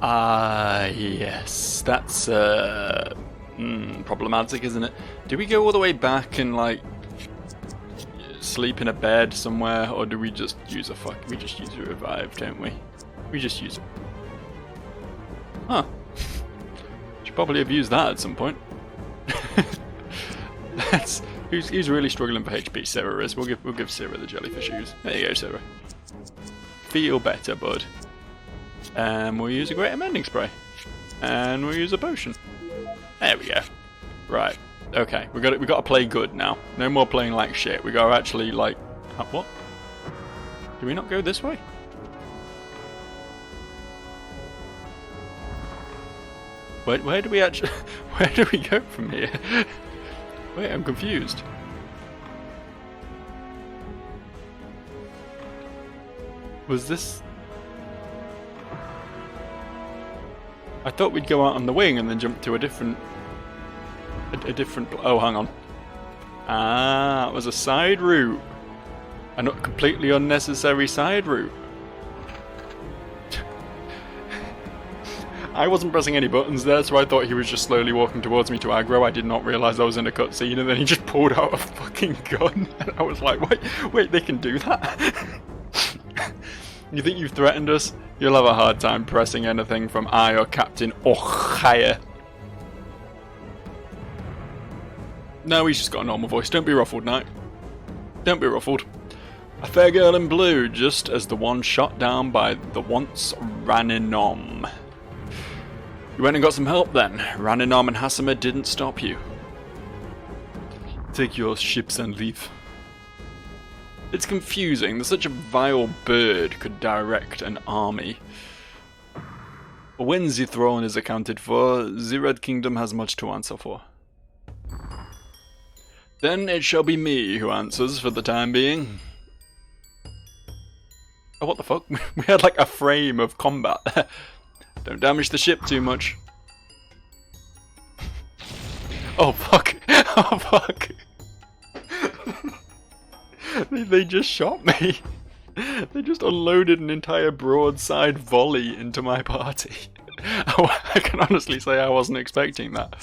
Ah, yes. That's problematic, isn't it? Do we go all the way back and like sleep in a bed somewhere, or do we just use we just use a revive, don't we? We just use it. Huh. Should probably have used that at some point. Who's really struggling for HP? Sarah is. We'll give Sarah the jellyfish ooze. There you go, Sarah. Feel better, bud. We'll use a great amending spray. And we'll use a potion. There we go. Right. Okay. We got to play good now. No more playing like shit. We got to actually like what? Do we not go this way? Where do we actually where do we go from here? Wait, I'm confused. Was this... I thought we'd go out on the wing and then jump to a different... Oh, hang on. Ah, it was a side route. A not completely unnecessary side route. I wasn't pressing any buttons there, so I thought he was just slowly walking towards me to aggro. I did not realise I was in a cutscene, and then he just pulled out a fucking gun. And I was like, wait, they can do that? You think you've threatened us? You'll have a hard time pressing anything from I or Captain Ochaya. No, he's just got a normal voice. Don't be ruffled, Knight. Don't be ruffled. A fair girl in blue, just as the one shot down by the once Raninom. You went and got some help then. Raninom and Hasima didn't stop you. Take your ships and leave. It's confusing that such a vile bird could direct an army. When the throne is accounted for, the Red Kingdom has much to answer for. Then it shall be me who answers for the time being. Oh, what the fuck? We had like a frame of combat there. Don't damage the ship too much. Oh fuck! Oh fuck! They just shot me. They just unloaded an entire broadside volley into my party. I can honestly say I wasn't expecting that.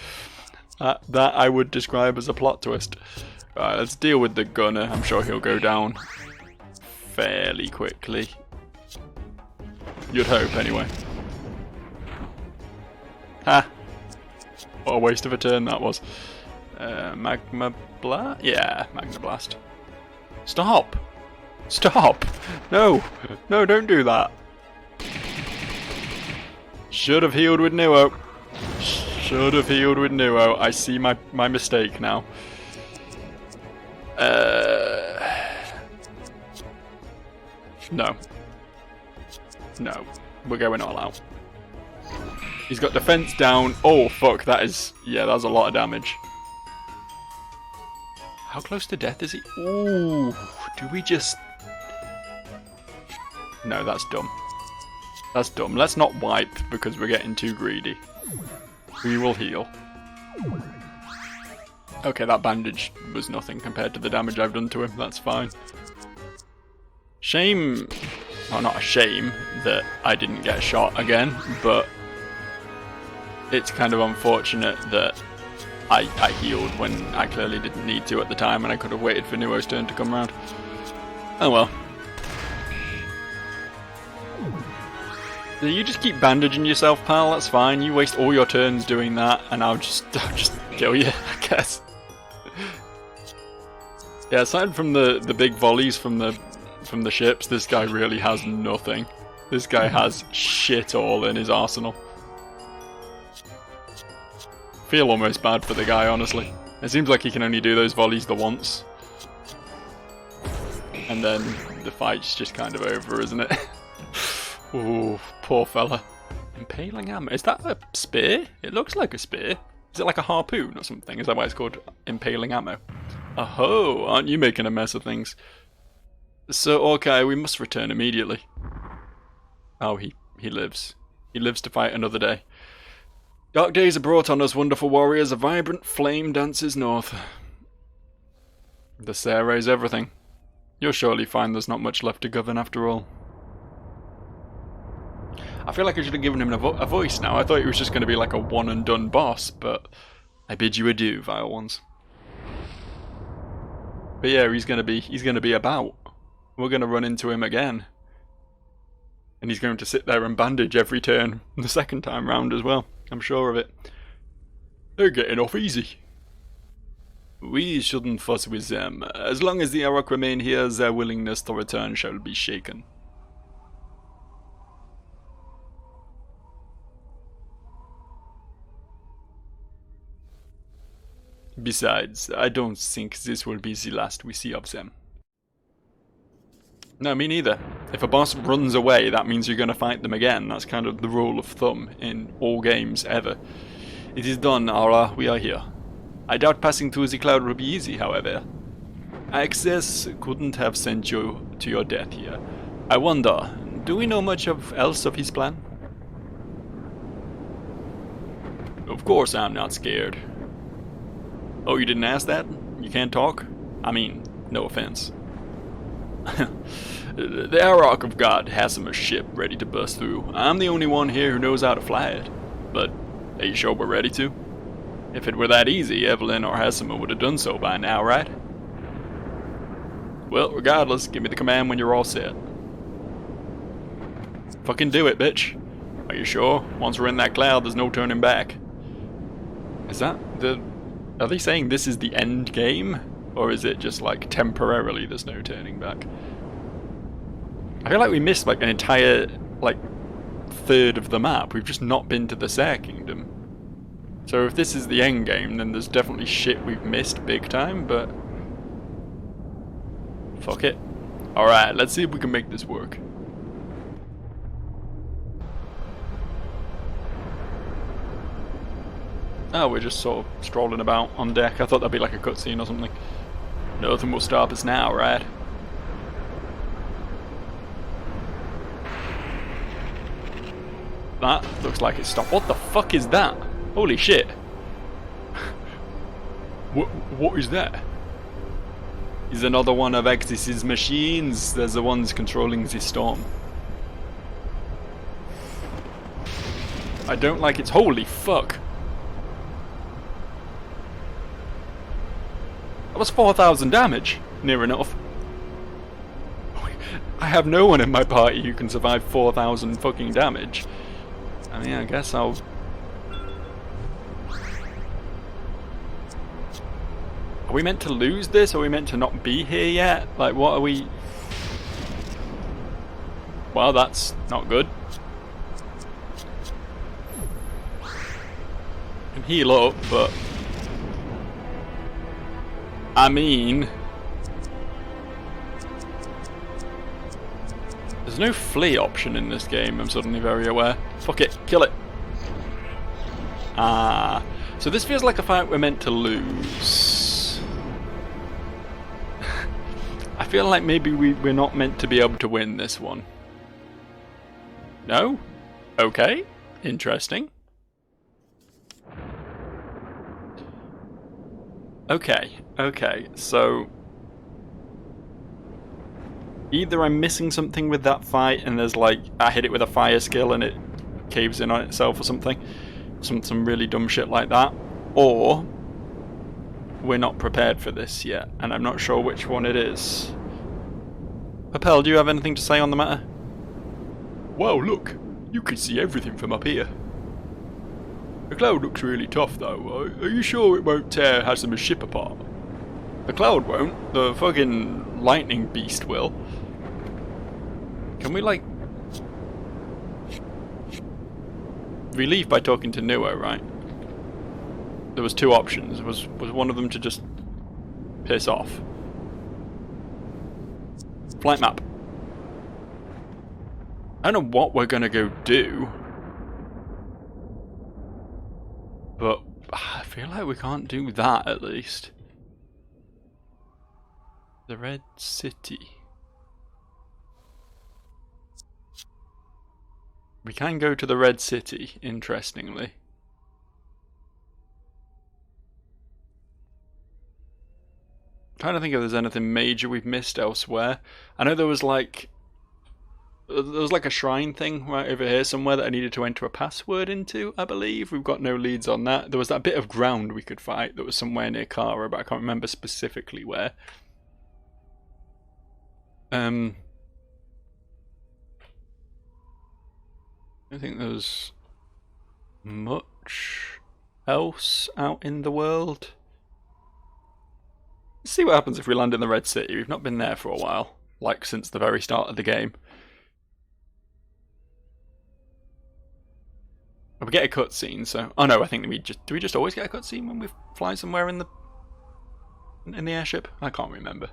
That I would describe as a plot twist. Right, let's deal with the gunner. I'm sure he'll go down fairly quickly. You'd hope, anyway. Ha! What a waste of a turn that was. Magma Blast? Yeah, Magma Blast. Stop! Stop! No! No, don't do that! Should have healed with Nuo. Should have healed with Nuo. I see my mistake now. No. No. We're going all out. He's got defense down. Oh, fuck. That is... Yeah, that's a lot of damage. How close to death is he? Ooh. Do we just... No, that's dumb. That's dumb. Let's not wipe because we're getting too greedy. We will heal. Okay, that bandage was nothing compared to the damage I've done to him. That's fine. Shame... Well, not a shame that I didn't get shot again, but... It's kind of unfortunate that I healed when I clearly didn't need to at the time, and I could have waited for Nuo's turn to come around. Oh well. You just keep bandaging yourself, pal, that's fine. You waste all your turns doing that, and I'll just kill you, I guess. Yeah, aside from the big volleys from the ships, this guy really has nothing. This guy has shit all in his arsenal. Feel almost bad for the guy, honestly. It seems like he can only do those volleys the once. And then the fight's just kind of over, isn't it? Ooh, poor fella. Impaling ammo. Is that a spear? It looks like a spear. Is it like a harpoon or something? Is that why it's called impaling ammo? Oh, aren't you making a mess of things? So, okay, we must return immediately. Oh, he lives. He lives to fight another day. Dark days are brought on us, wonderful warriors. A vibrant flame dances north. The Sere is everything. You'll surely find there's not much left to govern after all. I feel like I should have given him a voice now. I thought he was just going to be like a one and done boss, but I bid you adieu, vile ones. But yeah, he's gonna be about. We're gonna run into him again. And he's going to sit there and bandage every turn the second time round as well. I'm sure of it. They're getting off easy. We shouldn't fuss with them. As long as the Arok remain here, their willingness to return shall be shaken. Besides, I don't think this will be the last we see of them. No, me neither. If a boss runs away, that means you're going to fight them again. That's kind of the rule of thumb in all games ever. It is done, Ara. We are here. I doubt passing through the cloud will be easy, however. Access couldn't have sent you to your death here. I wonder, do we know much else of his plan? Of course I'm not scared. Oh, you didn't ask that? You can't talk? I mean, no offense. The Arok of God has him a ship ready to bust through. I'm the only one here who knows how to fly it. But, are you sure we're ready to? If it were that easy, Evelyn or Hasima would have done so by now, right? Well, regardless, give me the command when you're all set. Fucking do it, bitch. Are you sure? Once we're in that cloud, there's no turning back. Is that the... Are they saying this is the end game? Or is it just like temporarily there's no turning back? I feel like we missed like an entire like third of the map. We've just not been to the Sere Kingdom. So if this is the end game, then there's definitely shit we've missed big time, but fuck it. Alright, let's see if we can make this work. Oh, we're just sort of strolling about on deck. I thought that'd be like a cutscene or something. Nothing will stop us now, right? That looks like it stopped. What the fuck is that? Holy shit. What is that? Is another one of Axis's machines. There's the ones controlling the storm. I don't like its... Holy fuck. That was 4,000 damage. Near enough. I have no one in my party who can survive 4,000 fucking damage. I mean, I guess I'll... Are we meant to lose this? Are we meant to not be here yet? Like, what are we... Well, that's not good. I can heal up, but... I mean... There's no flee option in this game, I'm suddenly very aware. Fuck it, kill it. Ah, so this feels like a fight we're meant to lose. I feel like maybe we're not meant to be able to win this one. No? Okay, interesting. Okay, so... Either I'm missing something with that fight and there's like, I hit it with a fire skill and it caves in on itself or something. Some really dumb shit like that. Or, we're not prepared for this yet, and I'm not sure which one it is. Papel, do you have anything to say on the matter? Wow, look, you can see everything from up here. The cloud looks really tough though. Are you sure it won't tear Hasima's ship apart? The cloud won't, the fucking lightning beast will. Can we like... We leave by talking to Nuo, right? There was two options. Was one of them to just piss off? Flight map. I don't know what we're gonna go do. But I feel like we can't do that at least. The Red City. We can go to the Red City, interestingly. I'm trying to think if there's anything major we've missed elsewhere. I know there was like There was like a shrine thing right over here somewhere that I needed to enter a password into, I believe. We've got no leads on that. There was that bit of ground we could fight that was somewhere near Kara, but I can't remember specifically where. I don't think there's much else out in the world. Let's see what happens if we land in the Red City. We've not been there for a while, like since the very start of the game. We get a cutscene, so... Oh no, I think do we just always get a cutscene when we fly somewhere in the airship? I can't remember.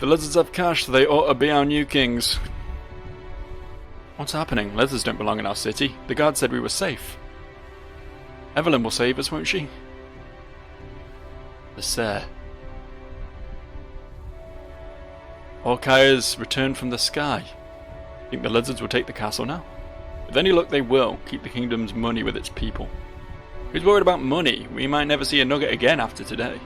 The lizards have cash, they ought to be our new kings. What's happening? Lizards don't belong in our city. The guard said we were safe. Evelyn will save us, won't she? The Sare. Orkaya's returned from the sky. Think the lizards will take the castle now? With any luck they will. Keep the kingdom's money with its people. Who's worried about money? We might never see a nugget again after today.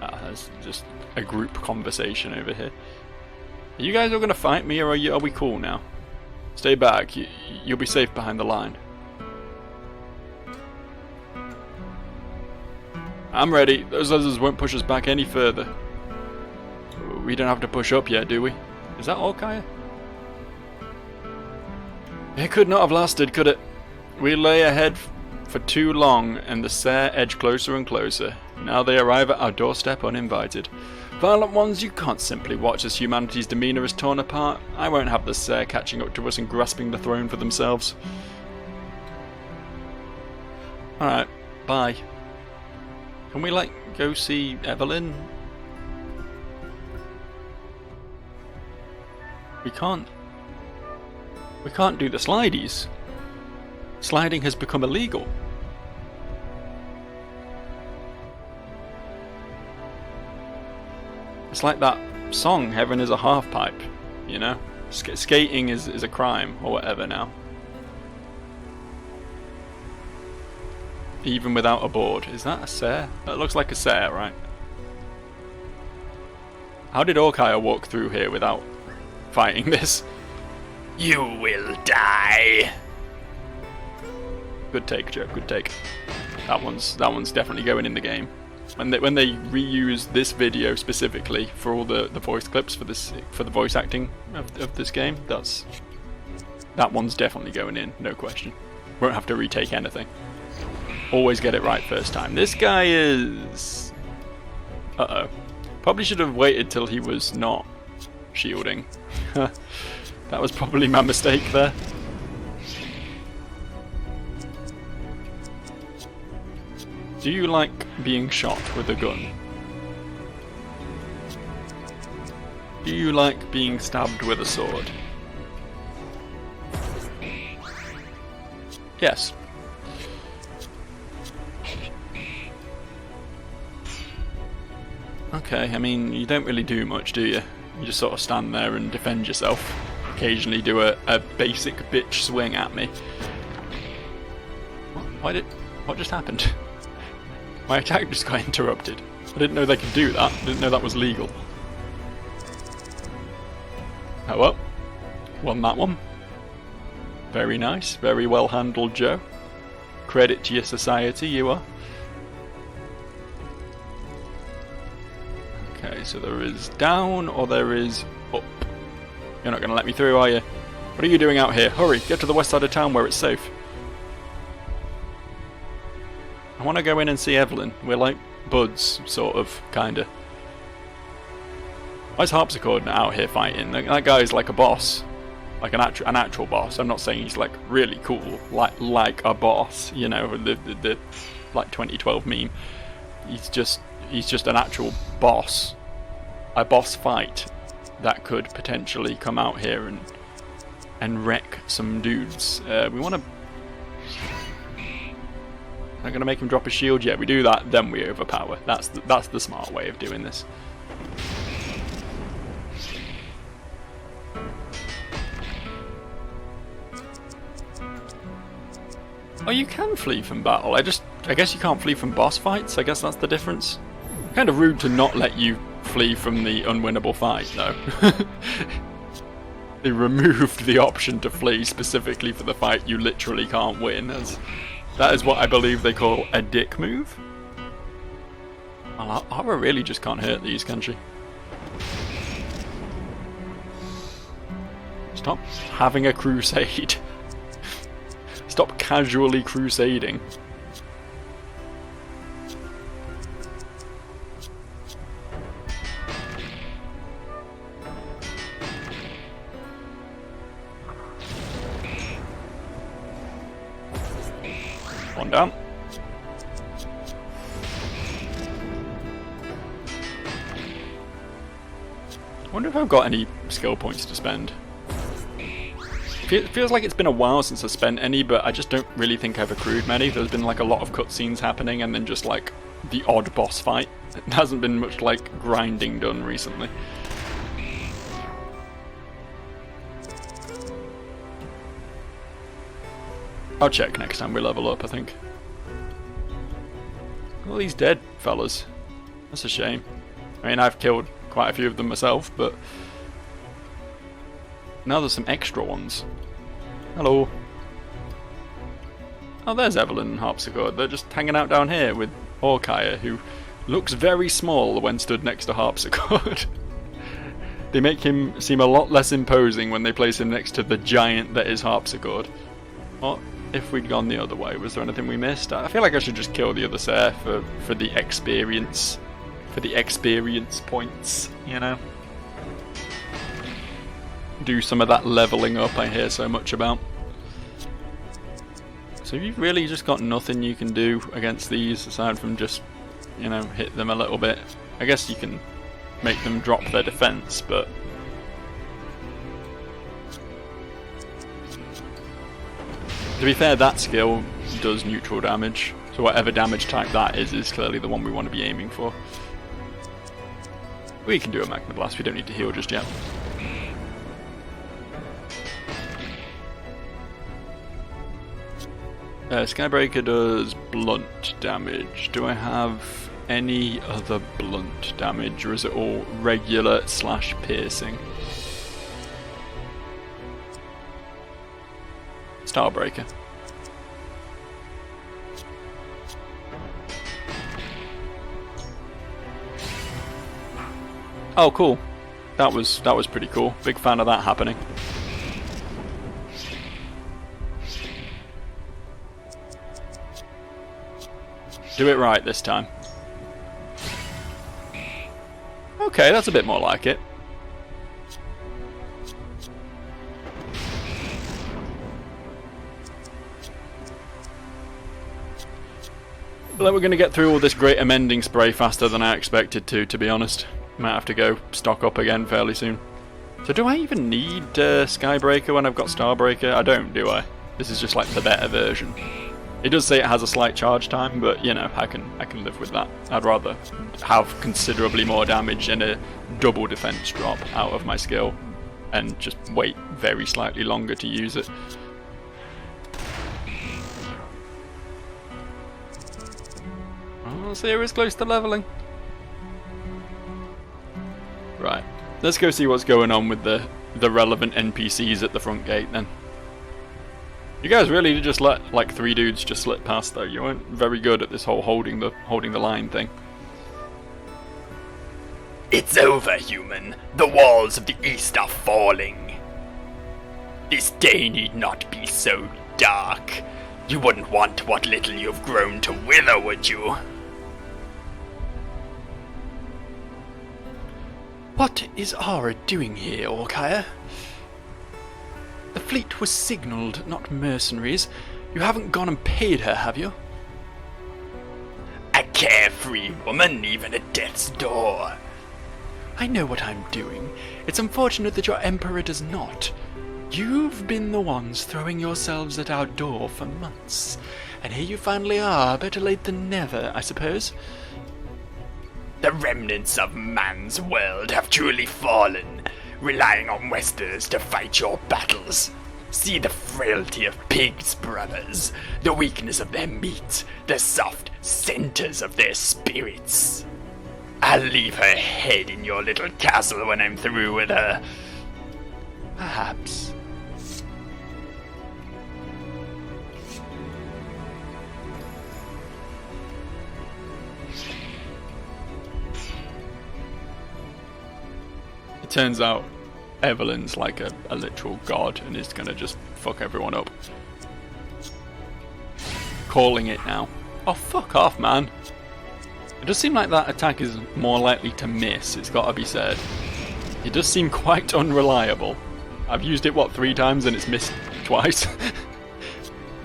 That's just a group conversation over here. Are you guys all going to fight me, or are we cool now? Stay back. You'll be safe behind the line. I'm ready. Those lizards won't push us back any further. We don't have to push up yet, do we? Is that Orkaya? It could not have lasted, could it? We lay ahead for too long, and the Sare edge closer and closer. Now they arrive at our doorstep uninvited. Violent ones, you can't simply watch as humanity's demeanour is torn apart. I won't have the Sare catching up to us and grasping the throne for themselves. Alright, bye. Can we, like, go see Evelyn? We can't do the slideys. Sliding has become illegal. It's like that song, Heaven is a Half Pipe, you know? Skating is a crime, or whatever now. Even without a board. Is that a Sare? That looks like a Sare, right? How did Orkaya walk through here without fighting this? You will die! Good take, Joe, good take. That one's definitely going in the game. When they reuse this video specifically for all the voice clips for the voice acting of this game, that one's definitely going in, no question. Won't have to retake anything. Always get it right first time. This guy is... Uh-oh. Probably should have waited till he was not shielding. That was probably my mistake there. Do you like being shot with a gun? Do you like being stabbed with a sword? Yes. Okay, I mean, you don't really do much, do you? You just sort of stand there and defend yourself. Occasionally do a basic bitch swing at me. What just happened? My attack just got interrupted. I didn't know they could do that. I didn't know that was legal. Oh well. Won that one. Very nice. Very well handled, Joe. Credit to your society, you are. Okay, so there is down or there is up. You're not going to let me through, are you? What are you doing out here? Hurry, get to the west side of town where it's safe. I want to go in and see Evelyn. We're like buds, sort of, kinda. Why is Harpsichord out here fighting? That guy's like a boss. Like an actual boss. I'm not saying he's like really cool, like a boss, you know, the like 2012 meme. He's just an actual boss. A boss fight that could potentially come out here and wreck some dudes. We want to... Not going to make him drop his shield yet. We do that, then we overpower. That's the smart way of doing this. Oh, you can flee from battle. I guess you can't flee from boss fights. I guess that's the difference. Kind of rude to not let you flee from the unwinnable fight, though. They removed the option to flee specifically for the fight you literally can't win. That is what I believe they call a dick move. Well, Ara really just can't hurt these, can she? Stop having a crusade. Stop casually crusading. One down. I wonder if I've got any skill points to spend. It feels like it's been a while since I spent any, but I just don't really think I've accrued many. There's been like a lot of cutscenes happening and then just like the odd boss fight. It hasn't been much like grinding done recently. I'll check next time we level up, I think. All these dead fellas. That's a shame. I mean, I've killed quite a few of them myself, but now there's some extra ones. Hello. Oh, there's Evelyn and Harpsichord. They're just hanging out down here with Orkaya, who looks very small when stood next to Harpsichord. They make him seem a lot less imposing when they place him next to the giant that is Harpsichord. What if we'd gone the other way? Was there anything we missed? I feel like I should just kill the other Serf for the experience. For the experience points, you know? Do some of that leveling up I hear so much about. So you've really just got nothing you can do against these aside from just, you know, hit them a little bit. I guess you can make them drop their defense, but to be fair, that skill does neutral damage, so whatever damage type that is clearly the one we want to be aiming for. We can do a Magna Blast, we don't need to heal just yet. Skybreaker does blunt damage. Do I have any other blunt damage, or is it all regular / piercing? Starbreaker. Oh, cool. That was pretty cool. Big fan of that happening. Do it right this time. Okay, that's a bit more like it. But we're going to get through all this great amending spray faster than I expected to be honest. Might have to go stock up again fairly soon. So do I even need Skybreaker when I've got Starbreaker? I don't, do I? This is just like the better version. It does say it has a slight charge time, but you know, I can live with that. I'd rather have considerably more damage and a double defense drop out of my skill and just wait very slightly longer to use it. Oh, Sierra's close to leveling. Right, let's go see what's going on with the relevant NPCs at the front gate then. You guys really did just let like 3 dudes just slip past though. You weren't very good at this whole holding the line thing. It's over, human. The walls of the east are falling. This day need not be so dark. You wouldn't want what little you've grown to wither, would you? What is Ara doing here, Orkaya? The fleet was signalled, not mercenaries. You haven't gone and paid her, have you? A carefree woman, even at death's door. I know what I'm doing. It's unfortunate that your Emperor does not. You've been the ones throwing yourselves at our door for months. And here you finally are, better late than never, I suppose. The remnants of man's world have truly fallen, relying on Westeros to fight your battles. See the frailty of pigs, brothers, the weakness of their meat, the soft centers of their spirits. I'll leave her head in your little castle when I'm through with her. Perhaps. It turns out Evelyn's like a literal god and is gonna just fuck everyone up. Calling it now. Oh, fuck off, man. It does seem like that attack is more likely to miss, it's gotta be said. It does seem quite unreliable. I've used it, 3 times and it's missed twice?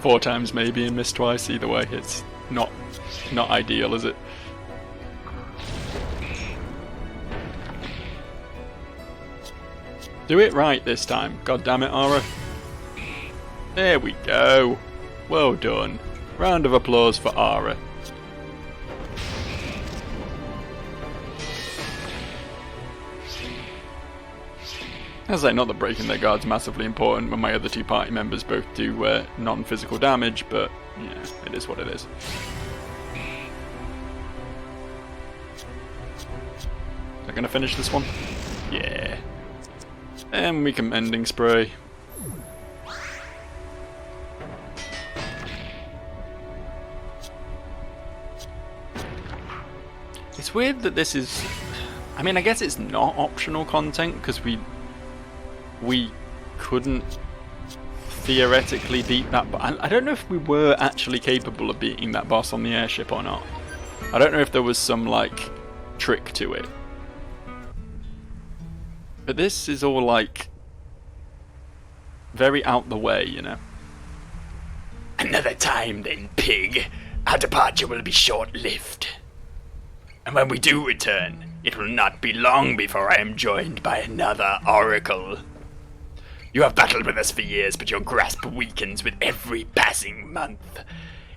4 times maybe and missed twice. Either way, it's not ideal, is it? Do it right this time. God damn it, Aura. There we go. Well done. Round of applause for Aura. As I say, not that breaking their guard's massively important when my other 2 party members both do non-physical damage, but yeah, it is what it is. Am I gonna finish this one? Yeah. And we can Mending Spray. It's weird that this is... I mean, I guess it's not optional content, because we couldn't theoretically beat that, but I don't know if we were actually capable of beating that boss on the airship or not. I don't know if there was some, like, trick to it. But this is all, like, very out the way, you know? Another time then, pig. Our departure will be short-lived. And when we do return, it will not be long before I am joined by another oracle. You have battled with us for years, but your grasp weakens with every passing month.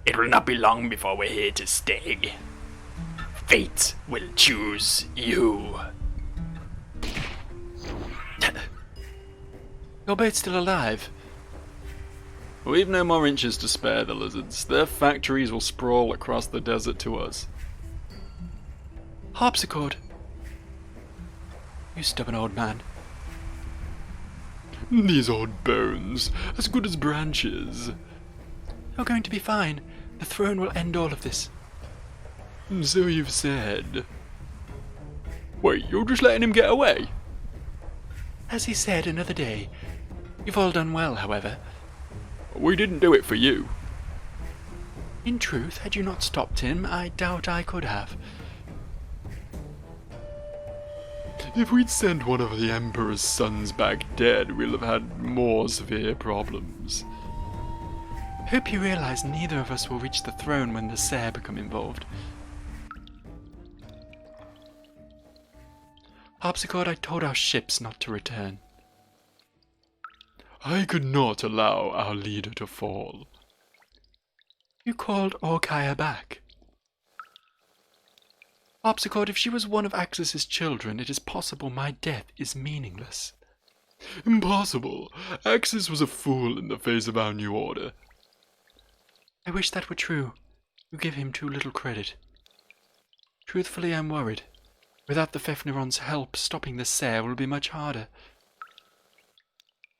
It will not be long before we're here to stay. Fate will choose you. Your boat's still alive. We've no more inches to spare, the lizards. Their factories will sprawl across the desert to us. Harpsichord. You stubborn old man. These old bones, as good as branches. You're going to be fine. The throne will end all of this. So you've said. Wait, you're just letting him get away? As he said, another day. You've all done well, however. We didn't do it for you. In truth, had you not stopped him, I doubt I could have. If we'd sent one of the Emperor's sons back dead, we'll have had more severe problems. Hope you realize neither of us will reach the throne when the Sere become involved. Harpsichord, I told our ships not to return. I could not allow our leader to fall. You called Orkaya back. Harpsichord, if she was one of Axis's children, it is possible my death is meaningless. Impossible. Axis was a fool in the face of our new order. I wish that were true. You give him too little credit. Truthfully, I'm worried. Without the Fafnirons' help, stopping the Sere will be much harder.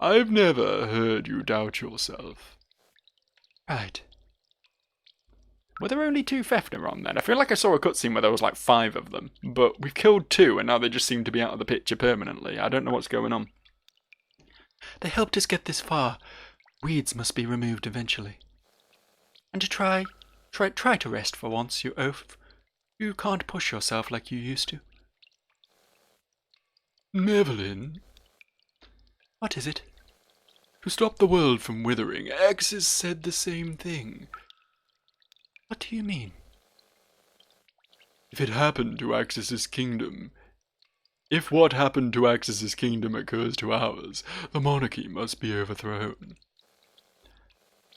I've never heard you doubt yourself. Right. Were there only 2 Fafniron then? I feel like I saw a cutscene where there was like 5 of them, but we've killed 2 and now they just seem to be out of the picture permanently. I don't know what's going on. They helped us get this far. Weeds must be removed eventually. And to try to rest for once, you oaf. You can't push yourself like you used to. Evelyn? What is it? To stop the world from withering, Axis said the same thing. What do you mean? If it happened to Axis's kingdom, if what happened to Axis's kingdom occurs to ours, the monarchy must be overthrown.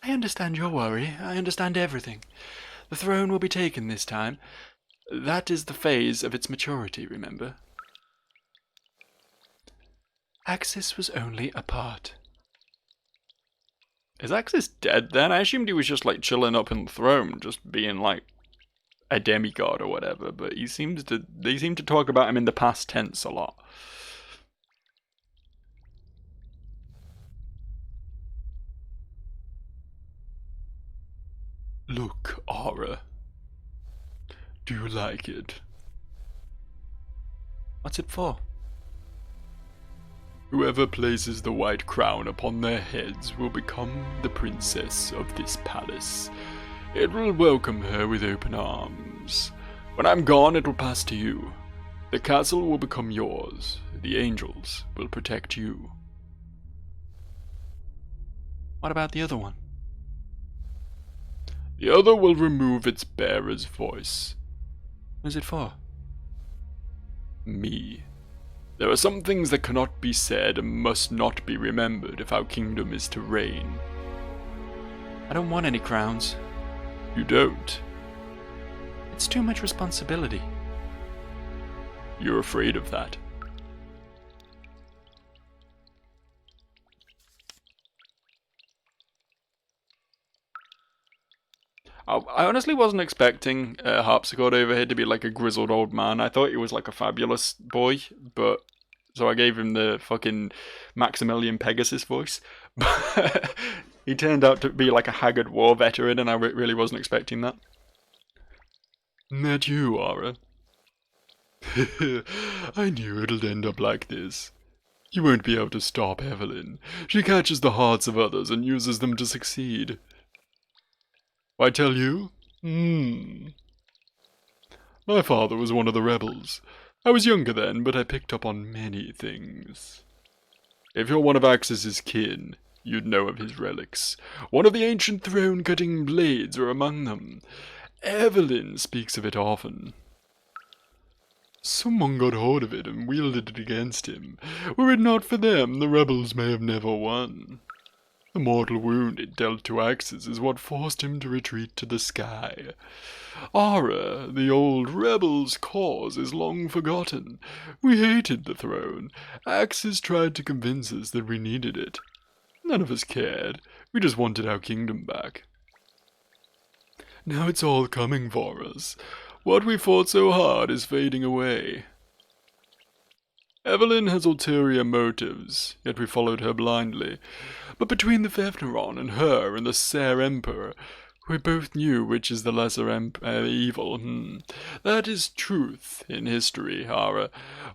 I understand your worry. I understand everything. The throne will be taken this time. That is the phase of its maturity, remember? Axis was only a part. Is Axis dead then? I assumed he was just like chilling up in the throne, just being like a demigod or whatever, but they seem to talk about him in the past tense a lot. Look, Aura. Do you like it? What's it for? Whoever places the white crown upon their heads will become the princess of this palace. It will welcome her with open arms. When I'm gone, it will pass to you. The castle will become yours. The angels will protect you. What about the other one? The other will remove its bearer's voice. Who's it for? Me. There are some things that cannot be said and must not be remembered if our kingdom is to reign. I don't want any crowns. You don't? It's too much responsibility. You're afraid of that. I honestly wasn't expecting Harpsichord over here to be like a grizzled old man. I thought he was like a fabulous boy, but so I gave him the fucking Maximilian Pegasus voice. But he turned out to be like a haggard war veteran, and I really wasn't expecting that. That you, Aura? I knew it'd end up like this. You won't be able to stop Evelyn. She catches the hearts of others and uses them to succeed. I tell you? My father was one of the rebels. I was younger then, but I picked up on many things. If you're one of Axis's kin, you'd know of his relics. One of the ancient throne-cutting blades are among them. Evelyn speaks of it often. Someone got hold of it and wielded it against him. Were it not for them, the rebels may have never won. The mortal wound it dealt to Axis is what forced him to retreat to the sky. Aura, the old rebel's cause, is long forgotten. We hated the throne. Axis tried to convince us that we needed it. None of us cared. We just wanted our kingdom back. Now it's all coming for us. What we fought so hard is fading away. Evelyn has ulterior motives, yet we followed her blindly. But between the Fefneron and her and the Ser Emperor, we both knew which is the lesser evil. That is truth in history, Aura.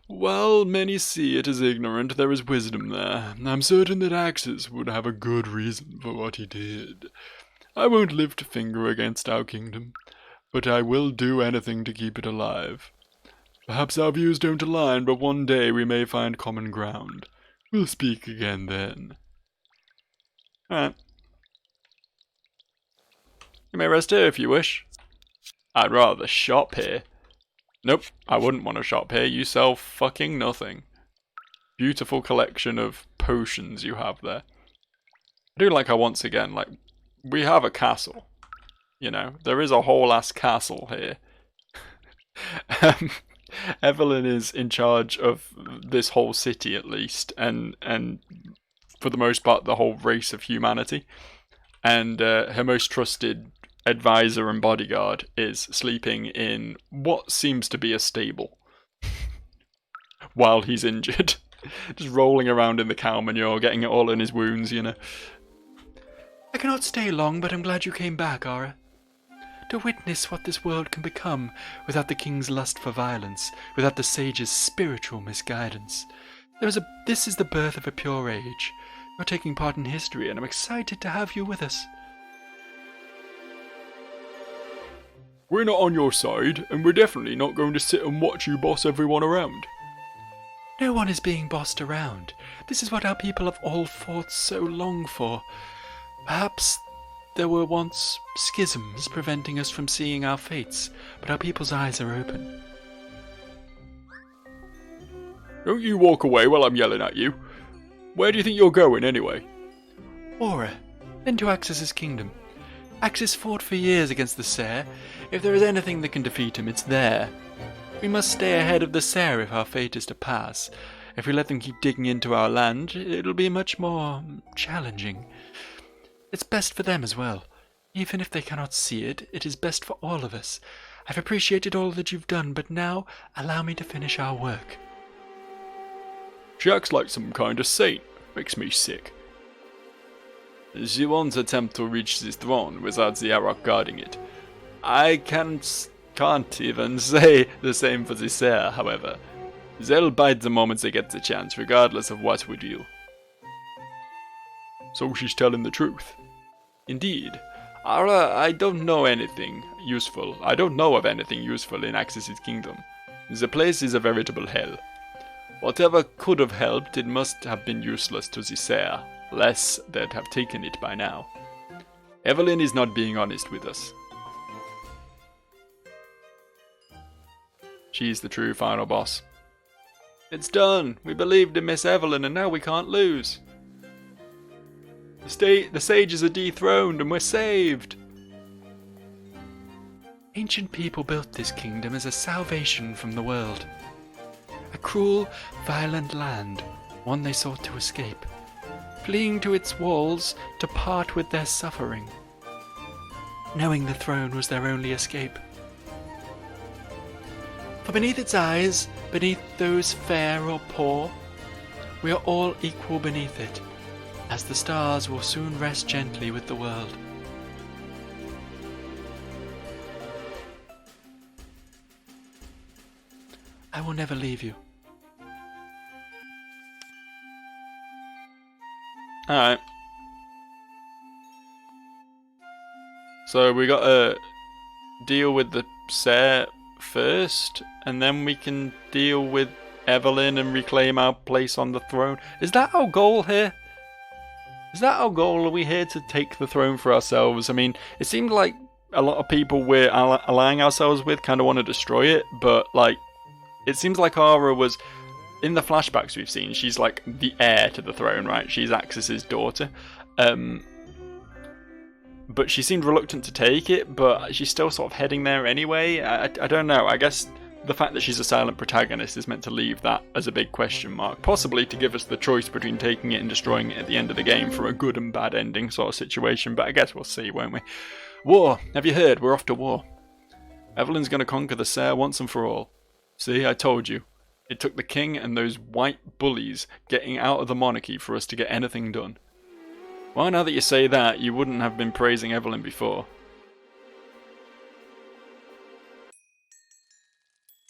While many see it as ignorant, there is wisdom there. I'm certain that Axis would have a good reason for what he did. I won't lift a finger against our kingdom, but I will do anything to keep it alive. Perhaps our views don't align, but one day we may find common ground. We'll speak again then. Alright. You may rest here if you wish. I'd rather shop here. Nope, I wouldn't want to shop here. You sell fucking nothing. Beautiful collection of potions you have there. I do like how once again, like, we have a castle. You know, there is a whole ass castle here. Evelyn is in charge of this whole city at least, and for the most part the whole race of humanity. And her most trusted advisor and bodyguard is sleeping in what seems to be a stable while he's injured. Just rolling around in the cow manure, getting it all in his wounds, you know. I cannot stay long, but I'm glad you came back, Aura. To witness what this world can become without the king's lust for violence, without the sage's spiritual misguidance. This is the birth of a pure age. You're taking part in history, and I'm excited to have you with us. We're not on your side, and we're definitely not going to sit and watch you boss everyone around. No one is being bossed around. This is what our people have all fought so long for. Perhaps there were once schisms preventing us from seeing our fates, but our people's eyes are open. Don't you walk away while I'm yelling at you. Where do you think you're going, anyway? Aura, into Axis's kingdom. Axis fought for years against the Ser. If there is anything that can defeat him, it's there. We must stay ahead of the Ser if our fate is to pass. If we let them keep digging into our land, it'll be much more challenging. It's best for them as well. Even if they cannot see it, it is best for all of us. I've appreciated all that you've done, but now allow me to finish our work. She acts like some kind of saint. Makes me sick. She won't attempt to reach this throne without the Arok guarding it. I can't even say the same for the Seer, however. They'll bite the moment they get the chance, regardless of what we do. So she's telling the truth. Indeed. Ara, I don't know anything useful. I don't know of anything useful in Axis' kingdom. The place is a veritable hell. Whatever could have helped, it must have been useless to the Seer, less they'd have taken it by now. Evelyn is not being honest with us. She's the true final boss. It's done! We believed in Miss Evelyn and now we can't lose. The sages are dethroned and we're saved! Ancient people built this kingdom as a salvation from the world. A cruel, violent land, one they sought to escape, fleeing to its walls to part with their suffering, knowing the throne was their only escape. For beneath its eyes, beneath those fair or poor, we are all equal beneath it, as the stars will soon rest gently with the world. I will never leave you. Alright. So we gotta deal with the Seer first, and then we can deal with Evelyn and reclaim our place on the throne. Is that our goal here? Is that our goal? Are we here to take the throne for ourselves? I mean, it seemed like a lot of people we're allying ourselves with kind of want to destroy it, but like, it seems like Ara was, in the flashbacks we've seen, she's like the heir to the throne, right? She's Axis' daughter. But she seemed reluctant to take it, but she's still sort of heading there anyway. I don't know. I guess the fact that she's a silent protagonist is meant to leave that as a big question mark. Possibly to give us the choice between taking it and destroying it at the end of the game for a good and bad ending sort of situation. But I guess we'll see, won't we? War! Have you heard? We're off to war. Evelyn's going to conquer the Seer once and for all. See, I told you. It took the king and those white bullies getting out of the monarchy for us to get anything done. Well, now that you say that, you wouldn't have been praising Evelyn before.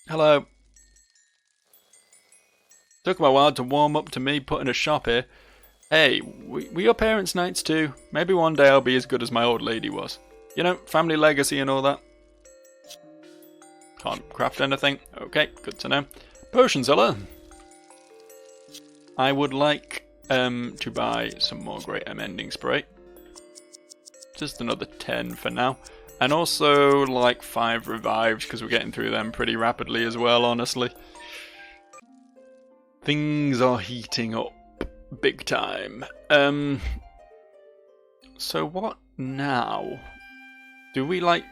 Hello. Took me a while to warm up to me putting a shop here. Hey, we your parents' knights too. Maybe one day I'll be as good as my old lady was. You know, family legacy and all that. Can't craft anything. Okay, good to know. Potion seller. I would like to buy some more Great Amending Spray. Just another 10 for now. And also like 5 revives, because we're getting through them pretty rapidly as well, honestly. Things are heating up big time. So what now? Do we like...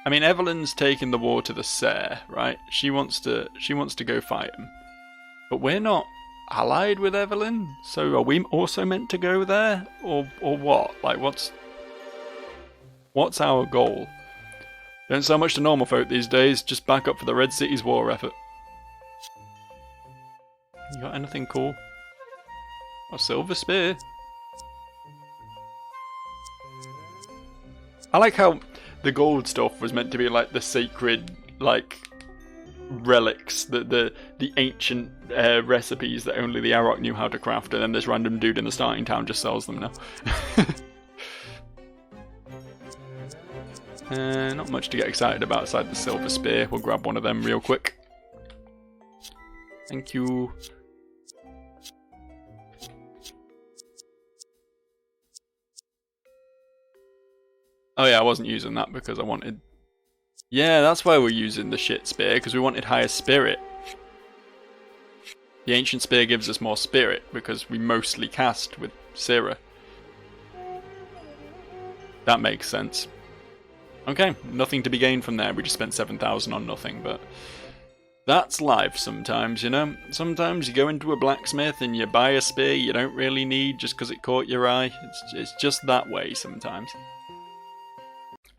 I mean, Evelyn's taking the war to the Seer, right? She wants to go fight him. But we're not allied with Evelyn, so are we also meant to go there? Or what? Like, what's our goal? Don't sell much to normal folk these days, just back up for the Red City's war effort. You got anything cool? A silver spear. I like how the gold stuff was meant to be like the sacred, like, relics, the ancient recipes that only the Arok knew how to craft, and then this random dude in the starting town just sells them now. Not much to get excited about aside the silver spear. We'll grab one of them real quick. Thank you. Oh yeah, I wasn't using that because I wanted... Yeah, that's why we're using the shit spear, because we wanted higher spirit. The ancient spear gives us more spirit, because we mostly cast with Syrah. That makes sense. Okay, nothing to be gained from there. We just spent 7,000 on nothing, but That's life sometimes, you know? Sometimes you go into a blacksmith and you buy a spear you don't really need just because it caught your eye. It's just that way sometimes.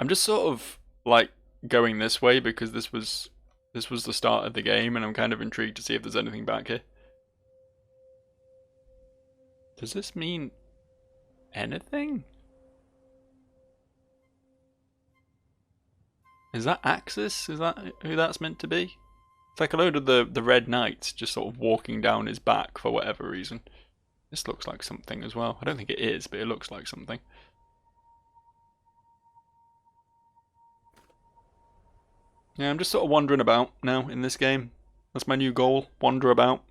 I'm just sort of, like, going this way because this was the start of the game and I'm kind of intrigued to see if there's anything back here. Does this mean anything? Is that Axis? Is that who that's meant to be? It's like a load of the Red Knights just sort of walking down his back for whatever reason. This looks like something as well. I don't think it is, but it looks like something. Yeah, I'm just sort of wandering about now in this game. That's my new goal. Wander about.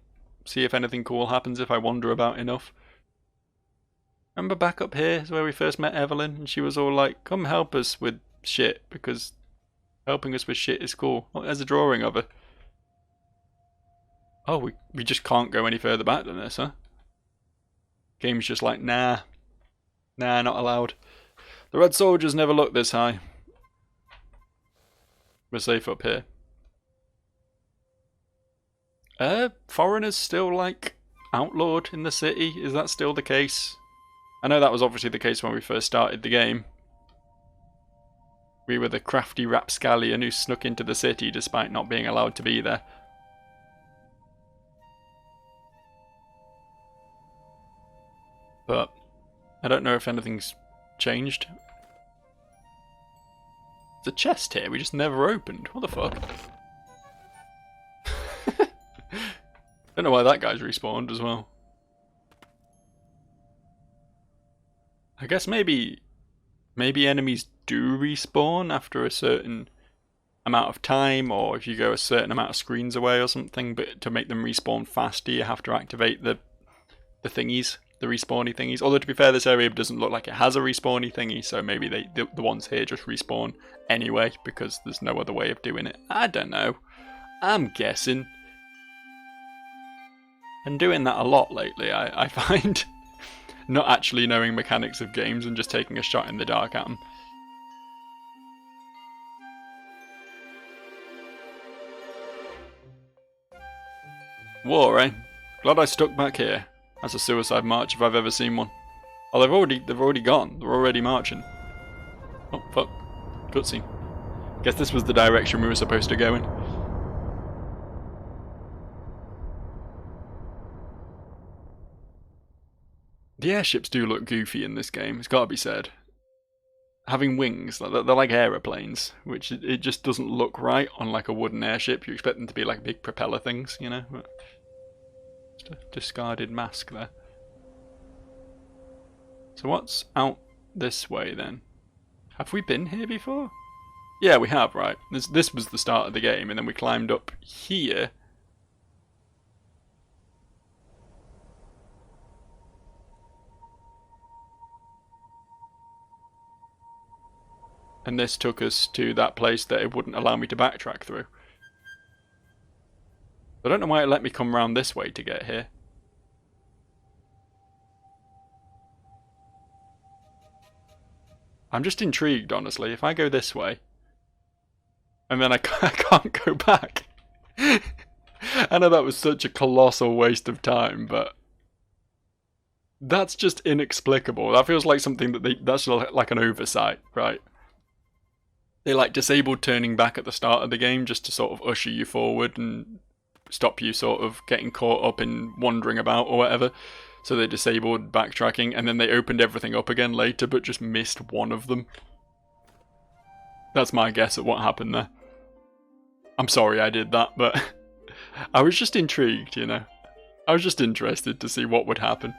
See if anything cool happens if I wander about enough. Remember back up here is where we first met Evelyn and she was all like, come help us with shit because helping us with shit is cool. Oh, there's a drawing of her. Oh, we just can't go any further back than this, huh? Game's just like, nah. Nah, not allowed. The Red Soldiers never looked this high. We're safe up here. Foreigners still, like, outlawed in the city? Is that still the case? I know that was obviously the case when we first started the game. We were the crafty rapscallion who snuck into the city despite not being allowed to be there. But I don't know if anything's changed. There's a chest here we just never opened. What the fuck? Don't know why that guy's respawned as well. I guess maybe enemies do respawn after a certain amount of time, or if you go a certain amount of screens away or something, but to make them respawn faster you have to activate the thingies. The respawny thingies. Although to be fair, this area doesn't look like it has a respawny thingy, so maybe the ones here just respawn anyway because there's no other way of doing it. I don't know. I'm guessing. And doing that a lot lately, I find. Not actually knowing mechanics of games and just taking a shot in the dark at them. War, eh? Glad I stuck back here. That's a suicide march if I've ever seen one. Oh, they've already gone. They're already marching. Oh, fuck. Cutscene. Guess this was the direction we were supposed to go in. The airships do look goofy in this game, it's gotta be said. Having wings, they're like aeroplanes, which it just doesn't look right on like a wooden airship. You expect them to be like big propeller things, you know? But just a discarded mask there. So what's out this way then? Have we been here before? Yeah, we have, right. This was the start of the game, and then we climbed up here. And this took us to that place that it wouldn't allow me to backtrack through. I don't know why it let me come round this way to get here. I'm just intrigued, honestly. If I go this way, and then I can't go back. I know that was such a colossal waste of time, but that's just inexplicable. That feels like something that's like an oversight, right? They like disabled turning back at the start of the game just to sort of usher you forward and stop you sort of getting caught up in wandering about or whatever. So they disabled backtracking and then they opened everything up again later but just missed one of them. That's my guess at what happened there. I'm sorry I did that, but I was just intrigued, you know. I was just interested to see what would happen.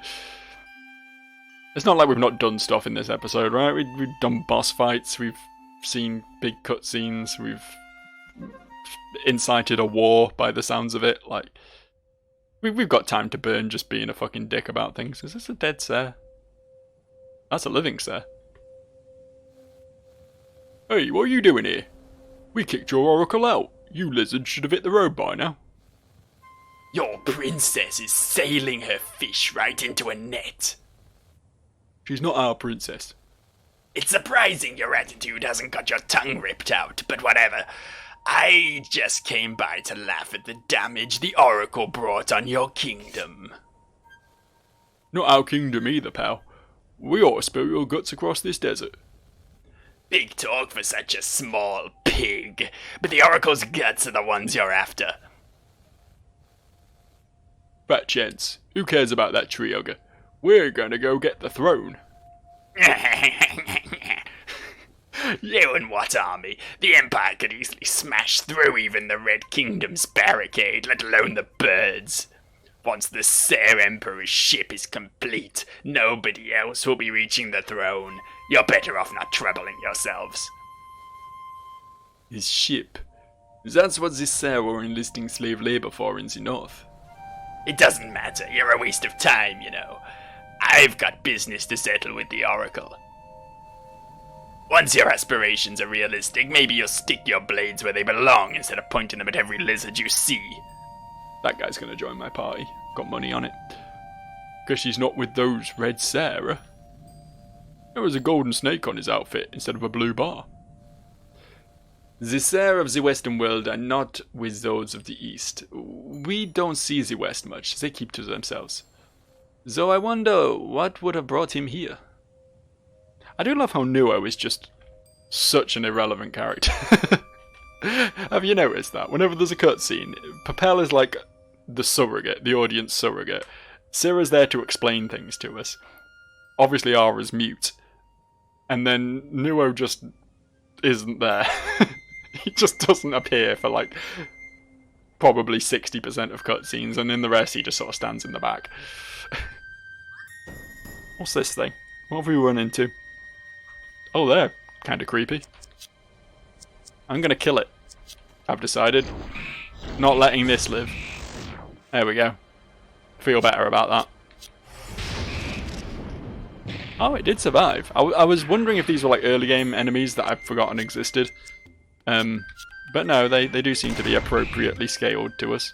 It's not like we've not done stuff in this episode, right? We've done boss fights, we've seen big cutscenes, we've incited a war by the sounds of it. Like, we've got time to burn just being a fucking dick about things. Is this a dead Sir? That's a living Sir. Hey, what are you doing here? We kicked your oracle out. You lizard should have hit the road by now. Your princess is sailing her fish right into a net. She's not our princess. It's surprising your attitude hasn't got your tongue ripped out, but whatever. I just came by to laugh at the damage the Oracle brought on your kingdom. Not our kingdom either, pal. We ought to spill your guts across this desert. Big talk for such a small pig, but the Oracle's guts are the ones you're after. Fat chance. Who cares about that tree hugger? We're gonna go get the throne. You and what army? The Empire could easily smash through even the Red Kingdom's barricade, let alone the birds. Once the Ser Emperor's ship is complete, nobody else will be reaching the throne. You're better off not troubling yourselves. His ship. That's what the Ser were enlisting slave labor for in the north. It doesn't matter, you're a waste of time, you know. I've got business to settle with the Oracle. Once your aspirations are realistic, maybe you'll stick your blades where they belong instead of pointing them at every lizard you see. That guy's gonna join my party. Got money on it. Guess she's not with those Red Sarah. There was a golden snake on his outfit instead of a blue bar. The Ser of the Western world are not with those of the East. We don't see the West much. They keep to themselves. Though I wonder what would have brought him here. I do love how Nuo is just such an irrelevant character. Have you noticed that? Whenever there's a cutscene, Papel is like the surrogate, the audience surrogate. Syrah's there to explain things to us. Obviously Ara's mute. And then Nuo just isn't there. He just doesn't appear for like probably 60% of cutscenes, and in the rest he just sort of stands in the back. What's this thing? What have we run into? Oh, they're kind of creepy. I'm gonna kill it. I've decided. Not letting this live. There we go. Feel better about that. Oh, it did survive. I was wondering if these were like early game enemies that I've forgotten existed. But no, they do seem to be appropriately scaled to us.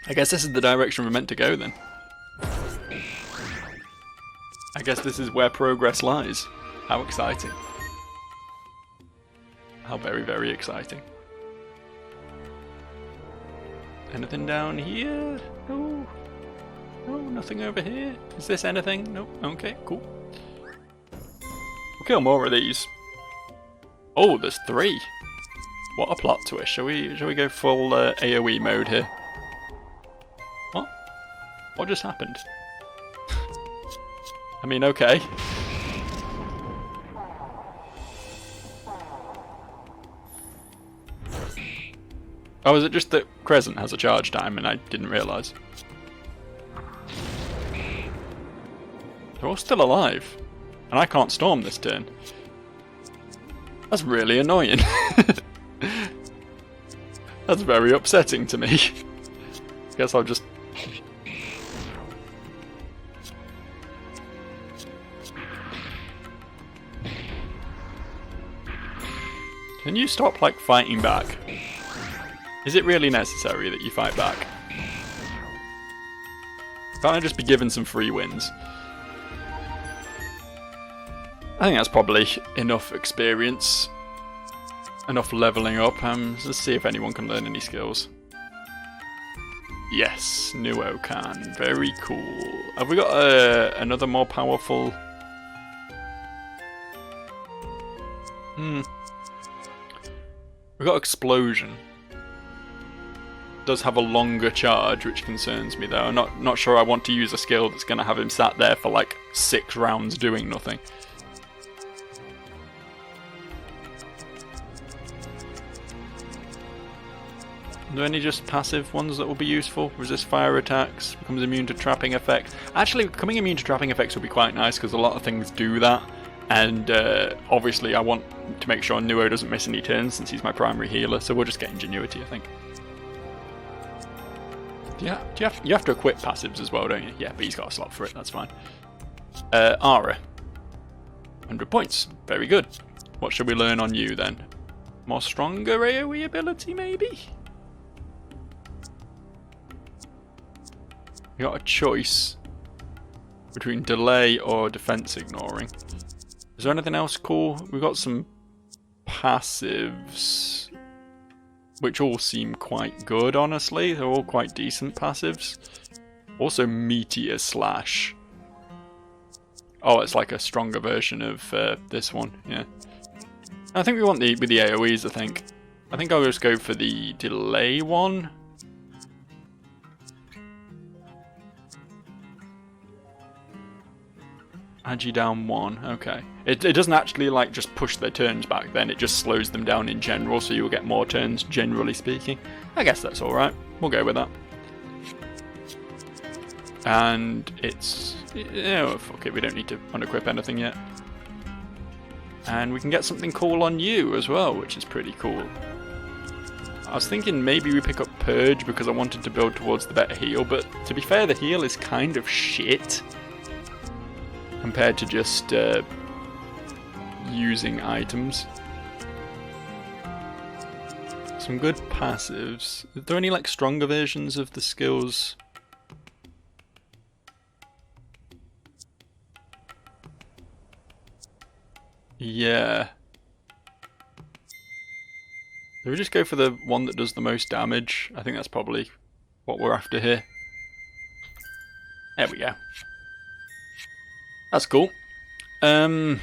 I guess this is the direction we're meant to go then. I guess this is where progress lies. How exciting. How very, very exciting. Anything down here? No. No, nothing over here. Is this anything? Nope. Okay, cool. We'll kill more of these. Oh, there's 3. What a plot twist. Shall we go full AoE mode here? What? What just happened? I mean, okay. Oh, is it just that Crescent has a charge time and I didn't realise? They're all still alive. And I can't storm this turn. That's really annoying. That's very upsetting to me. Guess I'll just... Can you stop, like, fighting back? Is it really necessary that you fight back? Can't I just be given some free wins? I think that's probably enough experience. Enough leveling up. Let's see if anyone can learn any skills. Yes, Nuo can. Very cool. Have we got another more powerful... We've got Explosion. Does have a longer charge, which concerns me though. I'm not sure I want to use a skill that's going to have him sat there for like 6 rounds doing nothing. Are there any just passive ones that will be useful? Resist fire attacks, becomes immune to trapping effects. Actually, becoming immune to trapping effects would be quite nice because a lot of things do that. And obviously I want to make sure Nuo doesn't miss any turns since he's my primary healer, so we'll just get Ingenuity, I think. Yeah, you have to equip passives as well, don't you? Yeah, but he's got a slot for it, that's fine. Ara. 100 points. Very good. What should we learn on you then? More stronger AoE ability, maybe? You got a choice between delay or defense ignoring. Is there anything else cool? We've got some passives. which all seem quite good, honestly. They're all quite decent passives. Also, Meteor Slash. Oh, it's like a stronger version of this one, yeah. I think we want with the AoEs, I think. I think I'll just go for the delay one. Agi down 1, okay. It doesn't actually like just push their turns back then, it just slows them down in general, so you'll get more turns, generally speaking. I guess that's alright, we'll go with that. And it's... oh, fuck it, we don't need to unequip anything yet. And we can get something cool on you as well, which is pretty cool. I was thinking maybe we pick up Purge because I wanted to build towards the better heal, but to be fair, the heal is kind of shit compared to just using items. Some good passives. Are there any like stronger versions of the skills? Yeah. Do we just go for the one that does the most damage? I think that's probably what we're after here. There we go. That's cool. You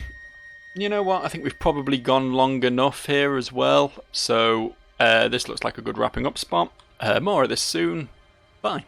know what? I think we've probably gone long enough here as well. So this looks like a good wrapping up spot. More of this soon. Bye.